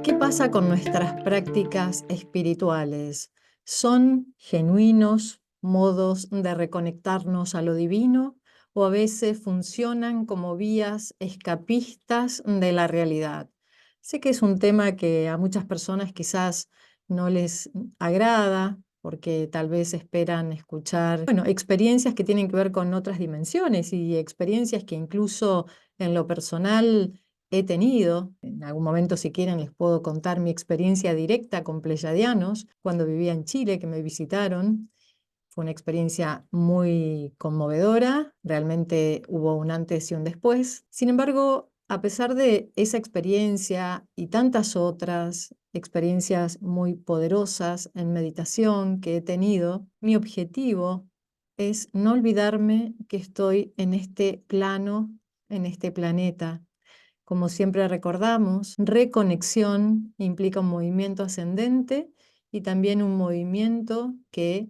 ¿Qué pasa con nuestras prácticas espirituales? ¿Son genuinos modos de reconectarnos a lo divino o a veces funcionan como vías escapistas de la realidad? Sé que es un tema que a muchas personas quizás no les agrada porque tal vez esperan escuchar, bueno, experiencias que tienen que ver con otras dimensiones y experiencias que incluso en lo personal he tenido. En algún momento, si quieren, les puedo contar mi experiencia directa con pleyadianos cuando vivía en Chile, que me visitaron. Fue una experiencia muy conmovedora, realmente hubo un antes y un después. Sin embargo, a pesar de esa experiencia y tantas otras experiencias muy poderosas en meditación que he tenido, mi objetivo es no olvidarme que estoy en este plano, en este planeta. Como siempre recordamos, reconexión implica un movimiento ascendente y también un movimiento que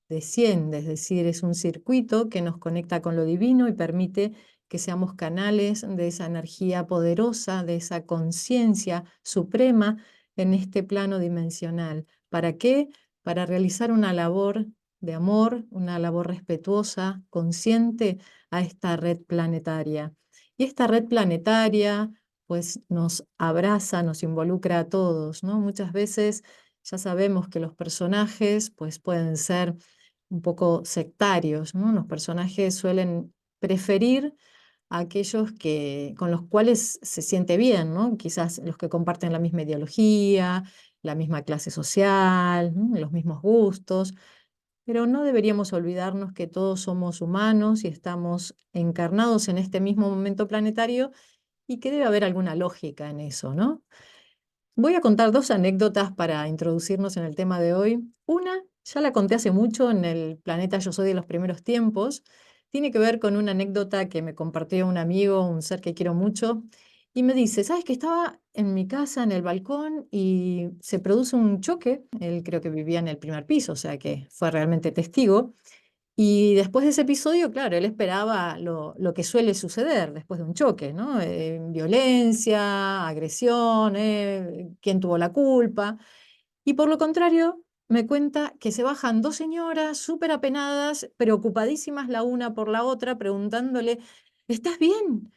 desciende, es decir, es un circuito que nos conecta con lo divino y permite que seamos canales de esa energía poderosa, de esa conciencia suprema en este plano dimensional. ¿Para qué? Para realizar una labor de amor, una labor respetuosa, consciente a esta red planetaria. Y esta red planetaria, pues nos abraza, nos involucra a todos, ¿no? Muchas veces ya sabemos que los personajes, pues pueden ser un poco sectarios, ¿no? Los personajes suelen preferir a aquellos con los cuales se siente bien, ¿no? Quizás los que comparten la misma ideología, la misma clase social, ¿no? Los mismos gustos. Pero no deberíamos olvidarnos que todos somos humanos y estamos encarnados en este mismo momento planetario y que debe haber alguna lógica en eso, ¿no? Voy a contar dos anécdotas para introducirnos en el tema de hoy. Una, ya la conté hace mucho en el Planeta Yo Soy de los primeros tiempos. Tiene que ver con una anécdota que me compartió un amigo, un ser que quiero mucho, y me dice, ¿sabes que estaba en mi casa, en el balcón, y se produce un choque? Él creo que vivía en el primer piso, o sea que fue realmente testigo. Y después de ese episodio, claro, él esperaba lo que suele suceder después de un choque, ¿no? Violencia, agresión, quién tuvo la culpa. Y por lo contrario, me cuenta que se bajan dos señoras súper apenadas, preocupadísimas la una por la otra, preguntándole, ¿estás bien?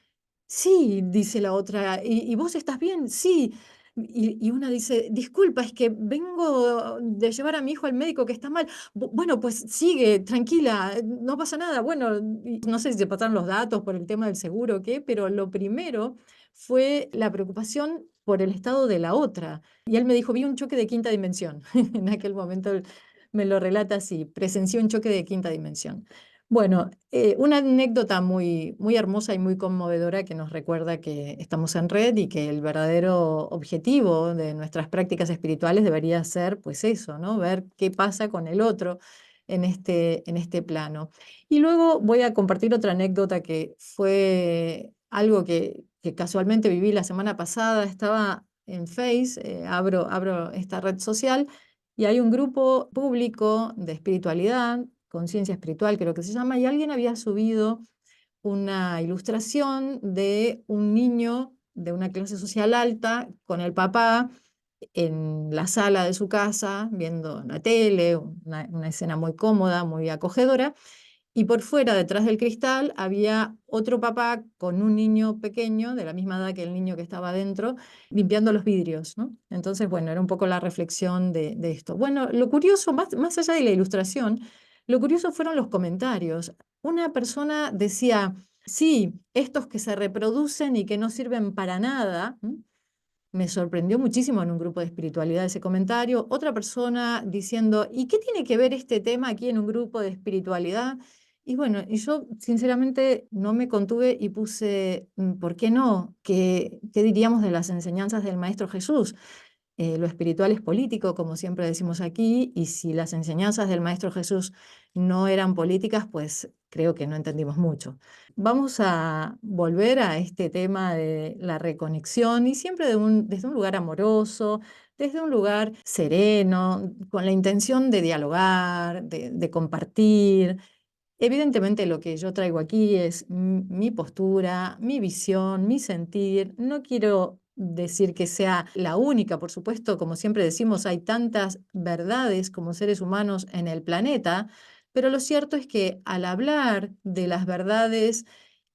Sí, dice la otra, ¿y vos estás bien? Sí. Y una dice, disculpa, es que vengo de llevar a mi hijo al médico que está mal. Bueno, pues sigue, tranquila, no pasa nada. Bueno, y no sé si se pasaron los datos por el tema del seguro o qué, pero lo primero fue la preocupación por el estado de la otra. Y él me dijo, vi un choque de quinta dimensión. En aquel momento él me lo relata así, presenció un choque de quinta dimensión. Bueno, una anécdota muy, muy hermosa y muy conmovedora que nos recuerda que estamos en red y que el verdadero objetivo de nuestras prácticas espirituales debería ser, pues eso, ¿no? Ver qué pasa con el otro en este plano. Y luego voy a compartir otra anécdota que fue algo que casualmente viví la semana pasada. Estaba en Face, abro esta red social y hay un grupo público de espiritualidad, conciencia espiritual creo que se llama, y alguien había subido una ilustración de un niño de una clase social alta con el papá en la sala de su casa, viendo la tele, una escena muy cómoda, muy acogedora, y por fuera, detrás del cristal, había otro papá con un niño pequeño, de la misma edad que el niño que estaba adentro, limpiando los vidrios, ¿no? Entonces, bueno, era un poco la reflexión de esto. Bueno, lo curioso, más allá de la ilustración, lo curioso fueron los comentarios. Una persona decía, sí, estos que se reproducen y que no sirven para nada. Me sorprendió muchísimo en un grupo de espiritualidad ese comentario. Otra persona diciendo, ¿y qué tiene que ver este tema aquí en un grupo de espiritualidad? Y bueno, y yo sinceramente no me contuve y puse, ¿por qué no? ¿Qué diríamos de las enseñanzas del Maestro Jesús? Lo espiritual es político, como siempre decimos aquí, y si las enseñanzas del Maestro Jesús no eran políticas, pues creo que no entendimos mucho. Vamos a volver a este tema de la reconexión y siempre desde un lugar amoroso, desde un lugar sereno, con la intención de dialogar, de compartir. Evidentemente lo que yo traigo aquí es mi postura, mi visión, mi sentir. No quiero decir que sea la única, por supuesto, como siempre decimos, hay tantas verdades como seres humanos en el planeta, pero lo cierto es que al hablar de las verdades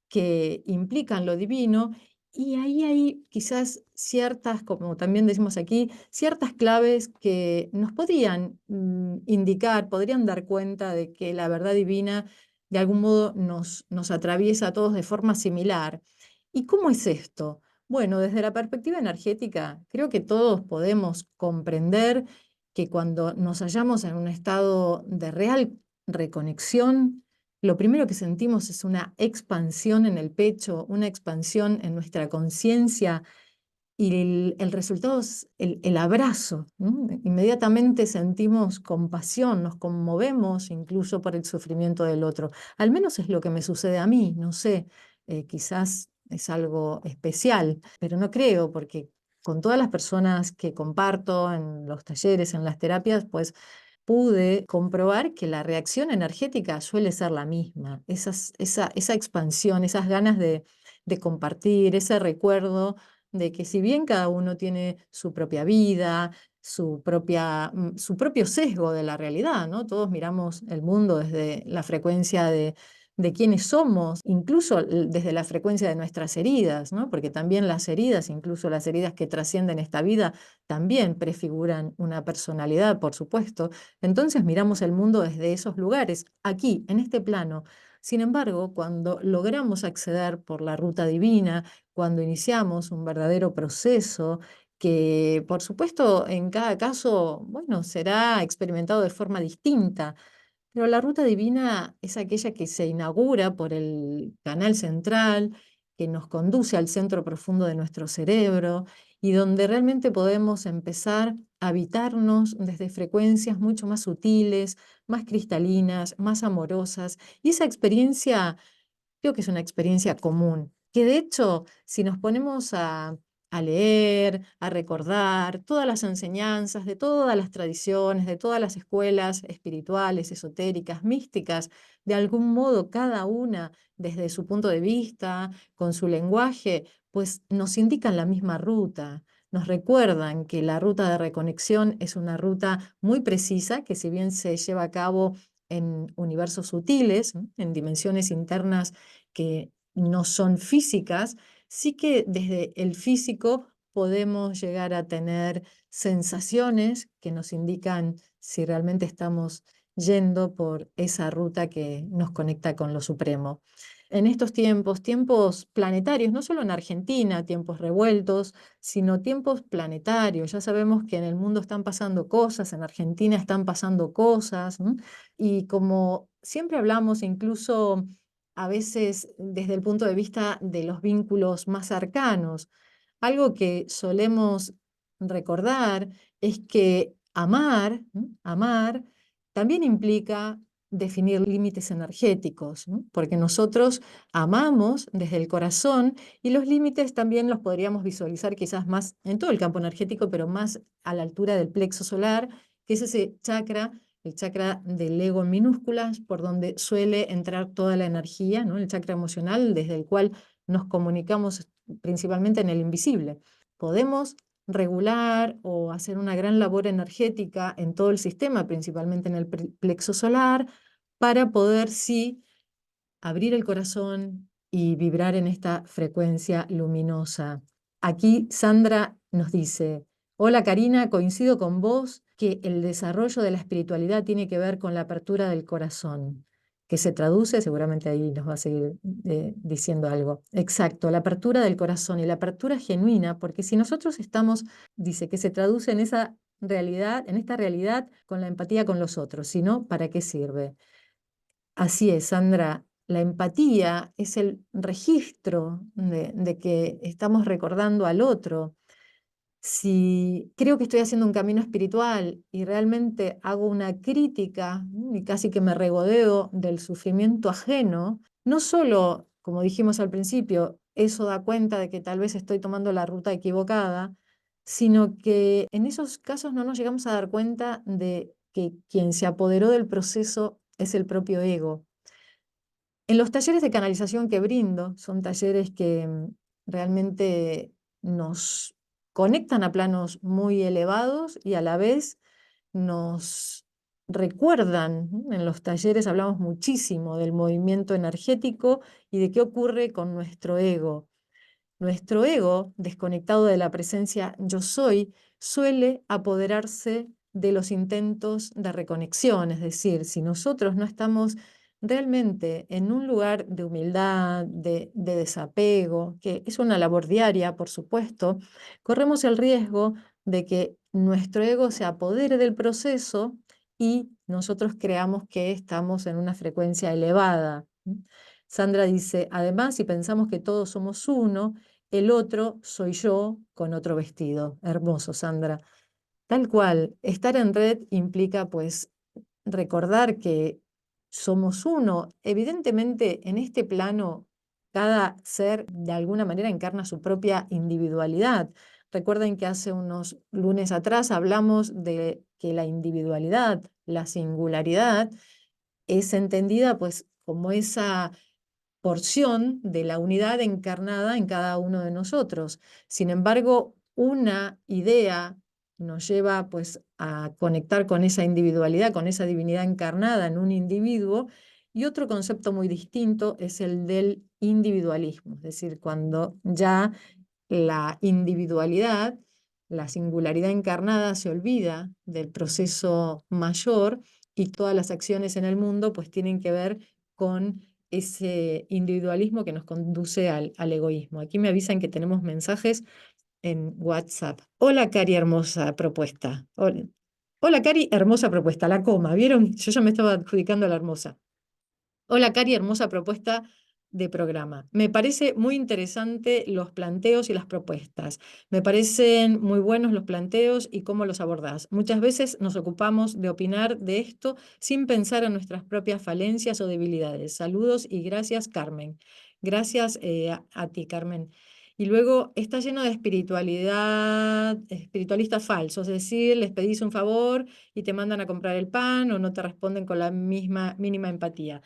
que implican lo divino, y ahí hay quizás ciertas, como también decimos aquí, ciertas claves que nos podrían indicar, podrían dar cuenta de que la verdad divina de algún modo nos atraviesa a todos de forma similar. ¿Y cómo es esto? Bueno, desde la perspectiva energética, creo que todos podemos comprender que cuando nos hallamos en un estado de real reconexión, lo primero que sentimos es una expansión en el pecho, una expansión en nuestra conciencia y el resultado es el abrazo, ¿no? Inmediatamente sentimos compasión, nos conmovemos incluso por el sufrimiento del otro. Al menos es lo que me sucede a mí, no sé, quizás es algo especial, pero no creo, porque con todas las personas que comparto en los talleres, en las terapias, pues pude comprobar que la reacción energética suele ser la misma, esa expansión, esas ganas de compartir, ese recuerdo de que si bien cada uno tiene su propia vida, su propio sesgo de la realidad, ¿no? Todos miramos el mundo desde la frecuencia de quiénes somos, incluso desde la frecuencia de nuestras heridas, ¿no? Porque también las heridas, incluso las heridas que trascienden esta vida, también prefiguran una personalidad, por supuesto. Entonces miramos el mundo desde esos lugares, aquí, en este plano. Sin embargo, cuando logramos acceder por la ruta divina, cuando iniciamos un verdadero proceso, que por supuesto en cada caso, bueno, será experimentado de forma distinta, pero la ruta divina es aquella que se inaugura por el canal central, que nos conduce al centro profundo de nuestro cerebro y donde realmente podemos empezar a habitarnos desde frecuencias mucho más sutiles, más cristalinas, más amorosas. Y esa experiencia creo que es una experiencia común, que de hecho, si nos ponemos a leer, a recordar todas las enseñanzas de todas las tradiciones, de todas las escuelas espirituales, esotéricas, místicas, de algún modo cada una desde su punto de vista, con su lenguaje, pues nos indican la misma ruta. Nos recuerdan que la ruta de reconexión es una ruta muy precisa, que si bien se lleva a cabo en universos sutiles, en dimensiones internas que no son físicas, sí que desde el físico podemos llegar a tener sensaciones que nos indican si realmente estamos yendo por esa ruta que nos conecta con lo supremo. En estos tiempos, tiempos planetarios, no solo en Argentina, tiempos revueltos, sino tiempos planetarios. Ya sabemos que en el mundo están pasando cosas, en Argentina están pasando cosas, ¿m? Y como siempre hablamos, incluso a veces desde el punto de vista de los vínculos más cercanos. Algo que solemos recordar es que amar, amar también implica definir límites energéticos, ¿no? Porque nosotros amamos desde el corazón y los límites también los podríamos visualizar quizás más en todo el campo energético, pero más a la altura del plexo solar, que es ese chakra, el chakra del ego en minúsculas, por donde suele entrar toda la energía, ¿no? El chakra emocional, desde el cual nos comunicamos principalmente en el invisible. Podemos regular o hacer una gran labor energética en todo el sistema, principalmente en el plexo solar, para poder sí abrir el corazón y vibrar en esta frecuencia luminosa. Aquí Sandra nos dice, hola Karina, coincido con vos que el desarrollo de la espiritualidad tiene que ver con la apertura del corazón, que se traduce, seguramente ahí nos va a seguir diciendo algo. Exacto, la apertura del corazón y la apertura genuina, porque si nosotros estamos, dice, que se traduce en esa realidad, en esta realidad con la empatía con los otros, si no, ¿para qué sirve? Así es, Sandra. La empatía es el registro de que estamos recordando al otro. Si creo que estoy haciendo un camino espiritual y realmente hago una crítica y casi que me regodeo del sufrimiento ajeno, no solo, como dijimos al principio, eso da cuenta de que tal vez estoy tomando la ruta equivocada, sino que en esos casos no nos llegamos a dar cuenta de que quien se apoderó del proceso es el propio ego. En los talleres de canalización que brindo, son talleres que realmente nos conectan a planos muy elevados y a la vez nos recuerdan. En los talleres hablamos muchísimo del movimiento energético y de qué ocurre con nuestro ego. Nuestro ego, desconectado de la presencia yo soy, suele apoderarse de los intentos de reconexión. Es decir, si nosotros no estamos realmente en un lugar de humildad, de desapego, que es una labor diaria, por supuesto, corremos el riesgo de que nuestro ego se apodere del proceso y nosotros creamos que estamos en una frecuencia elevada. Sandra dice, además, si pensamos que todos somos uno, el otro soy yo con otro vestido. Hermoso, Sandra. Tal cual, estar en red implica pues recordar que somos uno. Evidentemente, en este plano, cada ser de alguna manera encarna su propia individualidad. Recuerden que hace unos lunes atrás hablamos de que la individualidad, la singularidad, es entendida pues como esa porción de la unidad encarnada en cada uno de nosotros. Sin embargo, una idea nos lleva pues a conectar con esa individualidad, con esa divinidad encarnada en un individuo, y otro concepto muy distinto es el del individualismo, es decir, cuando ya la individualidad, la singularidad encarnada se olvida del proceso mayor y todas las acciones en el mundo pues tienen que ver con ese individualismo que nos conduce al egoísmo. Aquí me avisan que tenemos mensajes en WhatsApp. Hola, Cari, hermosa propuesta. Hola, hola, Cari, hermosa propuesta. La coma, ¿vieron? Yo ya me estaba adjudicando a la hermosa. Hola, Cari, hermosa propuesta de programa. Me parece muy interesante los planteos y las propuestas. Me parecen muy buenos los planteos y cómo los abordás. Muchas veces nos ocupamos de opinar de esto sin pensar en nuestras propias falencias o debilidades. Saludos y gracias, Carmen. Gracias a ti, Carmen. Y luego está lleno de espiritualidad, espiritualistas falsos, es decir, les pedís un favor y te mandan a comprar el pan o no te responden con la misma mínima empatía.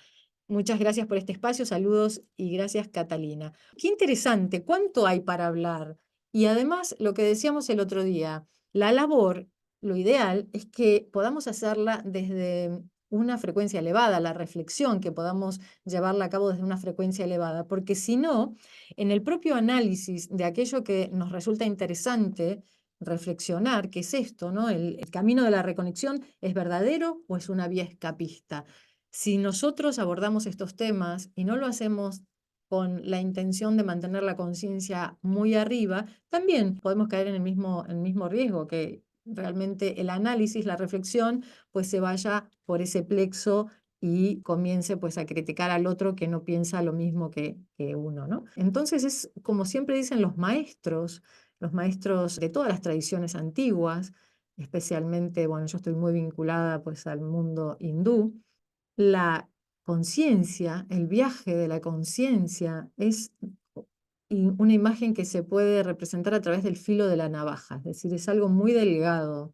Muchas gracias por este espacio, saludos y gracias, Catalina. Qué interesante, cuánto hay para hablar. Y además, lo que decíamos el otro día, la labor, lo ideal es que podamos hacerla desde una frecuencia elevada, la reflexión, que podamos llevarla a cabo desde una frecuencia elevada, porque si no, en el propio análisis de aquello que nos resulta interesante reflexionar, ¿qué es esto, no? El camino de la reconexión es verdadero o es una vía escapista? Si nosotros abordamos estos temas y no lo hacemos con la intención de mantener la conciencia muy arriba, también podemos caer en el mismo riesgo, que realmente el análisis, la reflexión, pues se vaya por ese plexo y comience pues a criticar al otro que no piensa lo mismo que uno, ¿no? Entonces es como siempre dicen los maestros de todas las tradiciones antiguas, especialmente, bueno, yo estoy muy vinculada pues al mundo hindú. La conciencia, el viaje de la conciencia es una imagen que se puede representar a través del filo de la navaja, es decir, es algo muy delgado.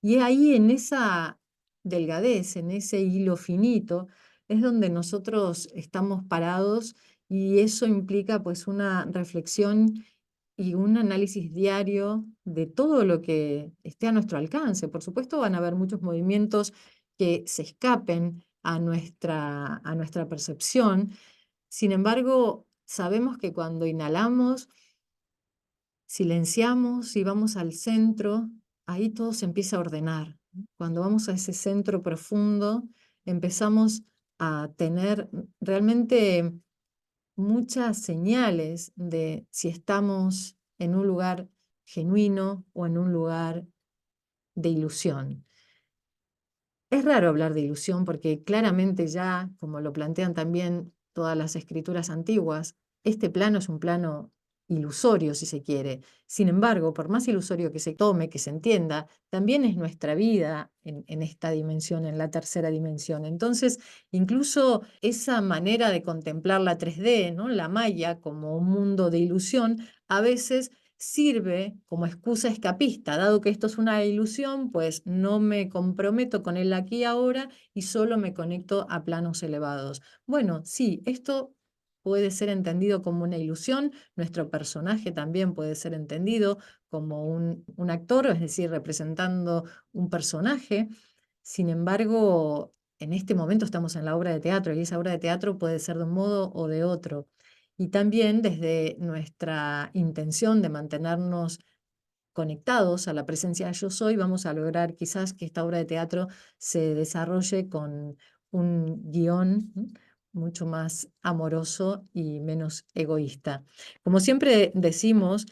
Y ahí en esa delgadez, en ese hilo finito, es donde nosotros estamos parados y eso implica pues una reflexión y un análisis diario de todo lo que esté a nuestro alcance. Por supuesto, van a haber muchos movimientos que se escapen a nuestra percepción. Sin embargo, sabemos que cuando inhalamos, silenciamos y vamos al centro, ahí todo se empieza a ordenar. Cuando vamos a ese centro profundo, empezamos a tener realmente muchas señales de si estamos en un lugar genuino o en un lugar de ilusión. Es raro hablar de ilusión porque claramente ya, como lo plantean también todas las escrituras antiguas, este plano es un plano ilusorio, si se quiere. Sin embargo, por más ilusorio que se tome, que se entienda, también es nuestra vida en esta dimensión, en la tercera dimensión. Entonces, incluso esa manera de contemplar la 3D, ¿no? La Maya como un mundo de ilusión, a veces sirve como excusa escapista. Dado que esto es una ilusión, pues no me comprometo con el aquí y ahora y solo me conecto a planos elevados. Bueno, sí, esto puede ser entendido como una ilusión, nuestro personaje también puede ser entendido como un actor, es decir, representando un personaje. Sin embargo, en este momento estamos en la obra de teatro y esa obra de teatro puede ser de un modo o de otro. Y también desde nuestra intención de mantenernos conectados a la presencia de yo soy, vamos a lograr quizás que esta obra de teatro se desarrolle con un guión mucho más amoroso y menos egoísta. Como siempre decimos,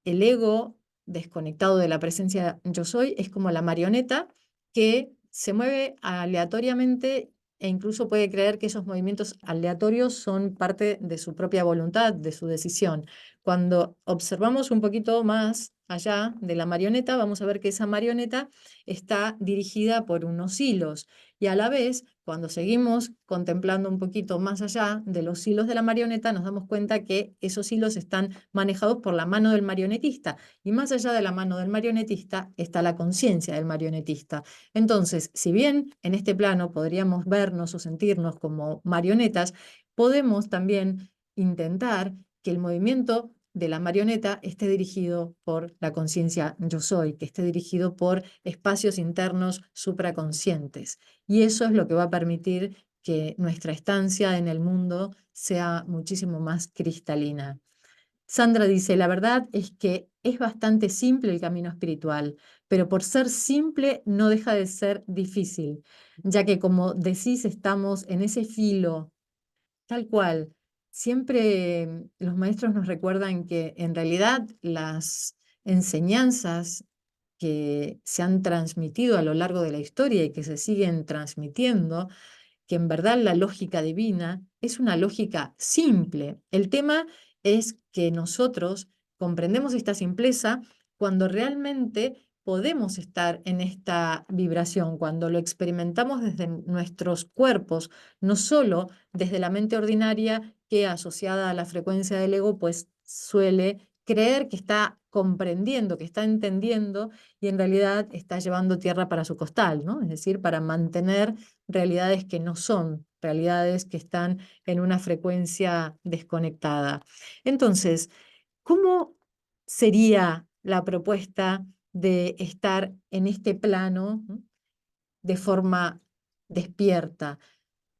el ego desconectado de la presencia yo soy es como la marioneta que se mueve aleatoriamente e incluso puede creer que esos movimientos aleatorios son parte de su propia voluntad, de su decisión. Cuando observamos un poquito más allá de la marioneta, vamos a ver que esa marioneta está dirigida por unos hilos y a la vez, cuando seguimos contemplando un poquito más allá de los hilos de la marioneta, nos damos cuenta que esos hilos están manejados por la mano del marionetista. Y más allá de la mano del marionetista está la conciencia del marionetista. Entonces, si bien en este plano podríamos vernos o sentirnos como marionetas, podemos también intentar que el movimiento de la marioneta esté dirigido por la conciencia yo soy, que esté dirigido por espacios internos supraconscientes. Y eso es lo que va a permitir que nuestra estancia en el mundo sea muchísimo más cristalina. Sandra dice, la verdad es que es bastante simple el camino espiritual, pero por ser simple no deja de ser difícil, ya que como decís, estamos en ese filo, tal cual. Siempre los maestros nos recuerdan que en realidad las enseñanzas que se han transmitido a lo largo de la historia y que se siguen transmitiendo, que en verdad la lógica divina es una lógica simple. El tema es que nosotros comprendemos esta simpleza cuando realmente podemos estar en esta vibración, cuando lo experimentamos desde nuestros cuerpos, no solo desde la mente ordinaria que asociada a la frecuencia del ego, pues suele creer que está comprendiendo, que está entendiendo y en realidad está llevando tierra para su costal, ¿no? Es decir, para mantener realidades que no son, realidades que están en una frecuencia desconectada. Entonces, ¿cómo sería la propuesta de estar en este plano de forma despierta?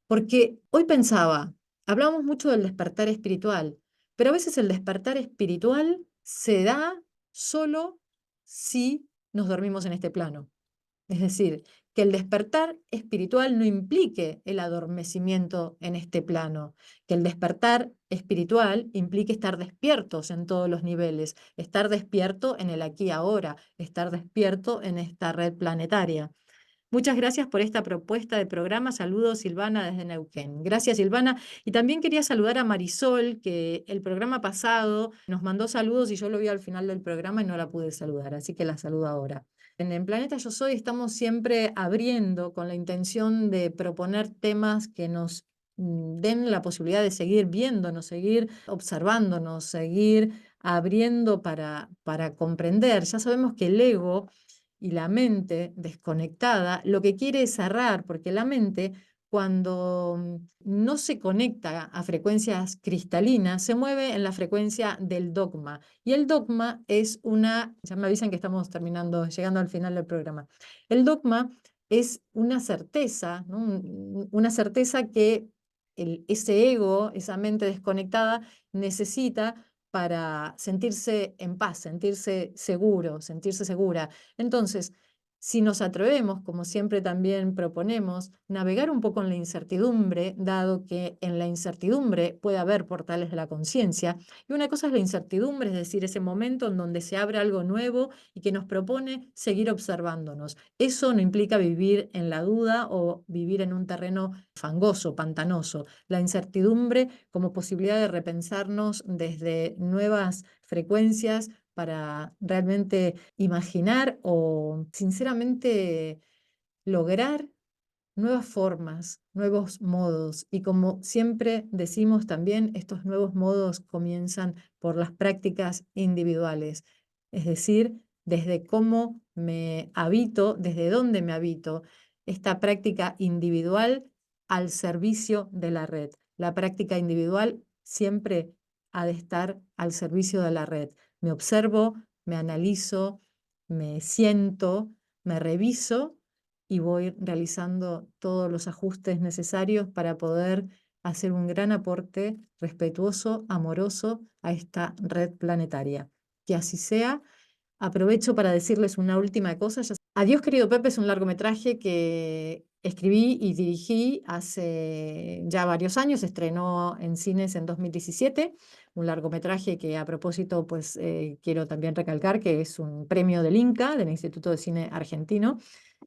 Porque hoy pensaba, hablamos mucho del despertar espiritual, pero a veces el despertar espiritual se da solo si nos dormimos en este plano. Es decir, que el despertar espiritual no implique el adormecimiento en este plano, que el despertar espiritual implique estar despiertos en todos los niveles, estar despierto en el aquí y ahora, estar despierto en esta red planetaria. Muchas gracias por esta propuesta de programa. Saludos, Silvana, desde Neuquén. Gracias, Silvana. Y también quería saludar a Marisol, que el programa pasado nos mandó saludos y yo lo vi al final del programa y no la pude saludar, así que la saludo ahora. En Planeta Yo Soy estamos siempre abriendo con la intención de proponer temas que nos den la posibilidad de seguir viéndonos, seguir observándonos, seguir abriendo para comprender. Ya sabemos que el ego y la mente desconectada lo que quiere es cerrar, porque la mente cuando no se conecta a frecuencias cristalinas, se mueve en la frecuencia del dogma. Y el dogma es ya me avisan que estamos terminando, llegando al final del programa. El dogma es una certeza, ¿no? Una certeza que ese ego, esa mente desconectada, necesita para sentirse en paz, sentirse seguro, sentirse segura. Entonces, si nos atrevemos, como siempre también proponemos, navegar un poco en la incertidumbre, dado que en la incertidumbre puede haber portales de la conciencia, y una cosa es la incertidumbre, es decir, ese momento en donde se abre algo nuevo y que nos propone seguir observándonos. Eso no implica vivir en la duda o vivir en un terreno fangoso, pantanoso. La incertidumbre como posibilidad de repensarnos desde nuevas frecuencias para realmente imaginar o sinceramente lograr nuevas formas, nuevos modos. Y como siempre decimos también, estos nuevos modos comienzan por las prácticas individuales, es decir, desde cómo me habito, desde dónde me habito, esta práctica individual al servicio de la red. La práctica individual siempre ha de estar al servicio de la red. Me observo, me analizo, me siento, me reviso y voy realizando todos los ajustes necesarios para poder hacer un gran aporte respetuoso, amoroso a esta red planetaria. Que así sea. Aprovecho para decirles una última cosa. Adiós, querido Pepe es un largometraje que escribí y dirigí hace ya varios años. Se estrenó en cines en 2017. Un largometraje que, a propósito, pues quiero también recalcar que es un premio del INCA, del Instituto de Cine Argentino.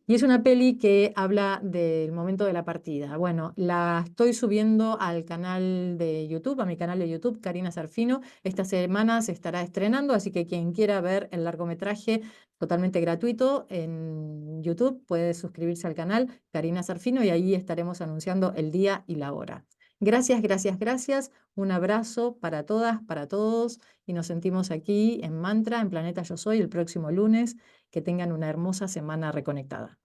Y es una peli que habla del momento de la partida. Bueno, la estoy subiendo al canal de YouTube, a mi canal de YouTube, Karina Sarfino. Esta semana se estará estrenando, así que quien quiera ver el largometraje totalmente gratuito en YouTube puede suscribirse al canal Karina Sarfino y ahí estaremos anunciando el día y la hora. Gracias, gracias, gracias. Un abrazo para todas, para todos y nos sentimos aquí en Mantra, en Planeta Yo Soy, el próximo lunes. Que tengan una hermosa semana reconectada.